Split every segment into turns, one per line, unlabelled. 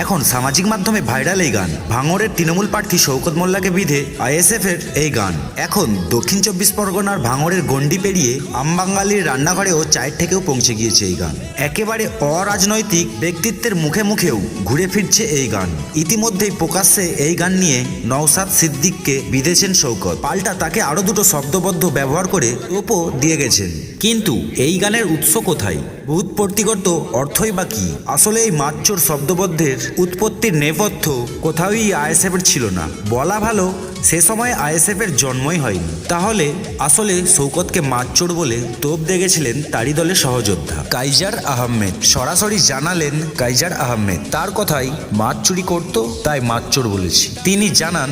এখন সামাজিক মাধ্যমে ভাইরাল এই গান। ভাঙড়ের তৃণমূল প্রার্থী শওকত মোল্লাকে বিধে আইএসএফ এর এই গান এখন দক্ষিণ 24 পরগনার ভাঙড়ের গণ্ডি পেরিয়ে আমবাঙালির রান্নাঘরেও চায়ের থেকেও পৌঁছে গিয়েছে এই গান। একেবারে অরাজনৈতিক ব্যক্তিত্বের মুখে মুখেও ঘুরে ফিরছে এই গান। ইতিমধ্যেই প্রকাশ্যে এই গান নিয়ে নওশাদ সিদ্দিককে বিঁধেছেন শওকত, পাল্টা তাকে আরো দুটো শব্দবদ্ধ ব্যবহার করে তোপও দিয়ে গেছেন। কিন্তু এই গানের উৎস কোথায়? ভূতপ্রতিগত অর্থই বা কি? আসলে এই মাচ্চোর শব্দবদ্ধের উৎপত্তির নেপথ্য কোথাওই আইএসএফ এর ছিল না। বলা ভালো সে সময় আইএসএফ এর জন্মই হয়নি। তাহলে আসলে শওকতকে মাচ্চোর বলে তোপ দেখেছিলেন তারই দলের সহযোদ্ধা কাইজার আহমেদ। সরাসরি জানালেন কাইজার আহমেদ তার কথাই মাছ চুরি করত, তাই মাচ্চোর বলেছি। তিনি জানান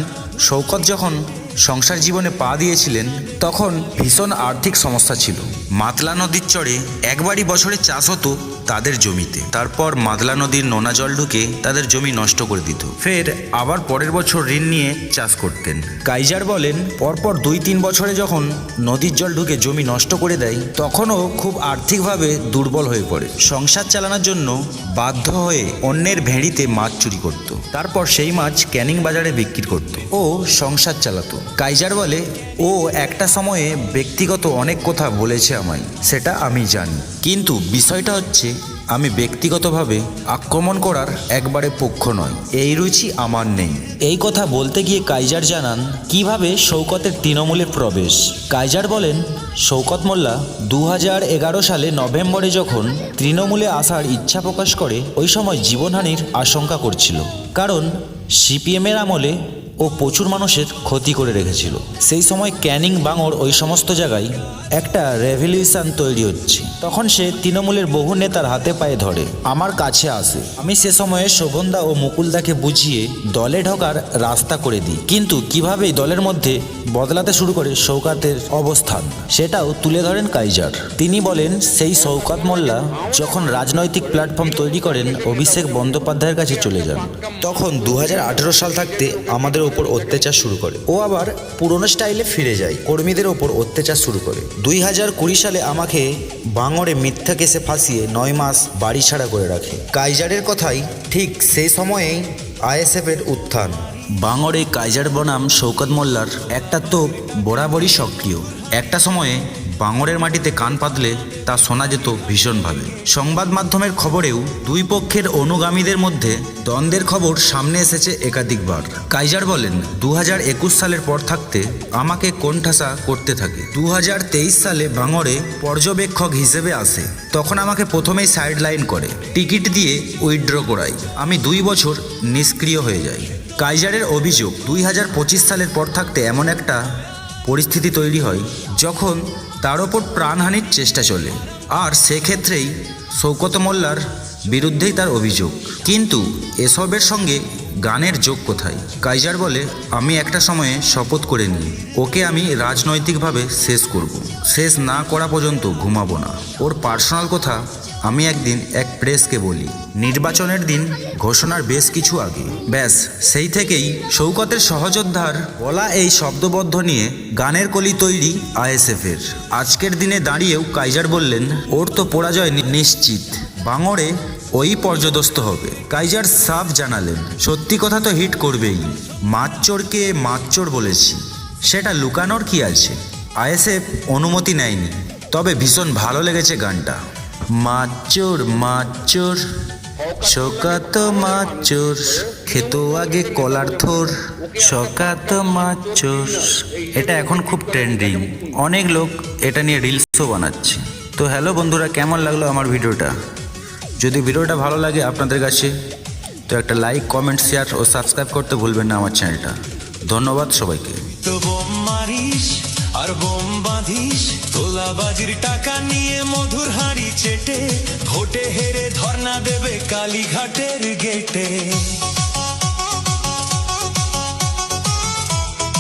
শওকত যখন সংসার জীবনে পা দিয়েছিলেন তখন ভীষণ আর্থিক সমস্যা ছিল। মাতলা নদীর চরে একবারই বছরে চাষ হতো তাদের জমিতে, তারপর মাতলা নদীর নোনা জল ঢুকে তাদের জমি নষ্ট করে দিত, ফের আবার পরের বছর ঋণ নিয়ে চাষ করতেন। কাইজার বলেন পরপর 2-3 বছরে যখন নদীর জল ঢুকে জমি নষ্ট করে দেয় তখনও খুব আর্থিকভাবে দুর্বল হয়ে পড়ে। সংসার চালানোর জন্য বাধ্য হয়ে অন্যের ভেড়িতে মাছ চুরি করত, তারপর সেই মাছ ক্যানিং বাজারে বিক্রি করত ও সংসার চালাতো। কাইজার বলে ও একটা সময়ে ব্যক্তিগত অনেক কথা বলেছে আমায়, সেটা আমি জানি, কিন্তু বিষয়টা হচ্ছে আমি ব্যক্তিগতভাবে আক্রমণ করার একবারে পক্ষ নয়, এই রুচি আমার নেই। এই কথা বলতে গিয়ে কাইজার জানান কিভাবে শওকতের তৃণমূলে প্রবেশ। কাইজার বলেন শওকত মোল্লা 2011 সালে নভেম্বরে যখন তৃণমূলে আসার ইচ্ছা প্রকাশ করে ওই সময় জীবনহানির আশঙ্কা করছিল, কারণ সিপিএমের আমলে ও প্রচুর মানুষের ক্ষতি করে রেখেছিল। সেই সময় ক্যানিং ভাঙড় ওই সমস্ত জায়গায় একটা রেভলিউশন তৈরি হচ্ছে। তখন সে তৃণমূলের বহু নেতার হাতে পায়ে ধরে আমার কাছে আসে। আমি সে সময়ে শোভনদা ও মুকুলদাকে বুঝিয়ে দলে ঢোকার রাস্তা করে দিই, কিন্তু কিভাবে দলের মধ্যে বদলাতে শুরু করে শওকতের অবস্থান সেটাও তুলে ধরেন কাইজার। তিনি বলেন সেই শওকত মোল্লা যখন রাজনৈতিক প্ল্যাটফর্ম তৈরি করেন অভিষেক বন্দ্যোপাধ্যায়ের কাছে চলে যান, তখন 2018 সাল থাকতে আমাদের ওপর অত্যাচার শুরু করে। ও আবার পুরনো স্টাইলে ফিরে যায়, কর্মীদের ওপর অত্যাচার শুরু করে। 2020 সালে আমাকে ভাঙড়ে মিথ্যা কেসে ফাঁসিয়ে 9 মাস বাড়ি ছাড়া করে রাখে। কাইজারের কথাই ঠিক সেই সময়েই আইএসএফ এর উত্থান। ভাঙড়ে কাইজার বনাম শওকত মোল্লার একটা তোপ বরাবরই সক্রিয়। একটা সময়ে ভাঙড়ের মাটিতে কান পাতলে তা শোনা যেত ভীষণভাবে। সংবাদ মাধ্যমের খবরেও দুই পক্ষের অনুগামীদের মধ্যে দ্বন্দ্বের খবর সামনে এসেছে একাধিকবার। কাইজার বলেন 2021 সালের পর থাকতে আমাকে কোণঠাসা করতে থাকে। 2023 সালে ভাঙড়ে পর্যবেক্ষক হিসেবে আসে, তখন আমাকে প্রথমেই সাইডলাইন করে, টিকিট দিয়ে উইথড্র করায়। আমি 2 বছর নিষ্ক্রিয় হয়ে যাই। কাইজারের অভিযোগ 2025 সালের পর থাকতে এমন একটা পরিস্থিতি তৈরি হয় যখন তার ওপর প্রাণহানির চেষ্টা চলে, আর সেক্ষেত্রেই শওকত মোল্লার বিরুদ্ধেই তার অভিযোগ। কিন্তু এসবের সঙ্গে গানের যোগ কোথায়? কাইজার বলে আমি একটা সময়ে শপথ করে নিই ওকে আমি রাজনৈতিকভাবে শেষ করব, শেষ না করা পর্যন্ত ঘুমাবো না। ওর পার্সোনাল কথা আমি একদিন এক প্রেসকে বলি, নির্বাচনের দিন ঘোষণার বেশ কিছু আগে। ব্যাস সেই থেকেই শওকতের সহযোদ্ধার বলা এই শব্দবদ্ধ নিয়ে গানের কলি তৈরি আইএসএফ এর। আজকের দিনে দাঁড়িয়েও কাইজার বললেন ওর তো পরাজয় নিশ্চিত, ভাঙড়ে ওই পর্যদস্ত হবে। কাইজার সাফ জানালেন সত্যি কথা তো হিট করবেই, মাচ্চোরকে মাচ্চোর বলেছি, সেটা লুকানোর কি আছে? আইএসএফ অনুমতি নেয়নি, তবে ভীষণ ভালো লেগেছে গানটা। মাচ্চোর মাচ্চোর শওকত মাচ্চোর, খেত আগে কলার থোর, শওকত মাচ্চোর। এটা এখন খুব ট্রেন্ডিং, অনেক লোক এটা নিয়ে রিলসও বানাচ্ছে। তো হ্যালো বন্ধুরা, কেমন লাগলো আমার ভিডিওটা? যদি ভিডিওটা ভালো লাগে আপনাদের কাছে তো একটা লাইক, কমেন্ট, শেয়ার ও সাবস্ক্রাইব করতে ভুলবেন না আমার চ্যানেলটা। ধন্যবাদ সবাইকে।
তো বোম মারিস আর বোম বাঁধিস, তোলাবাজির টাকা নিয়ে মধুর হাঁড়ি চেটে, ভোটে হেরে ধর্ণা দেবে কালীঘাটের গেটে।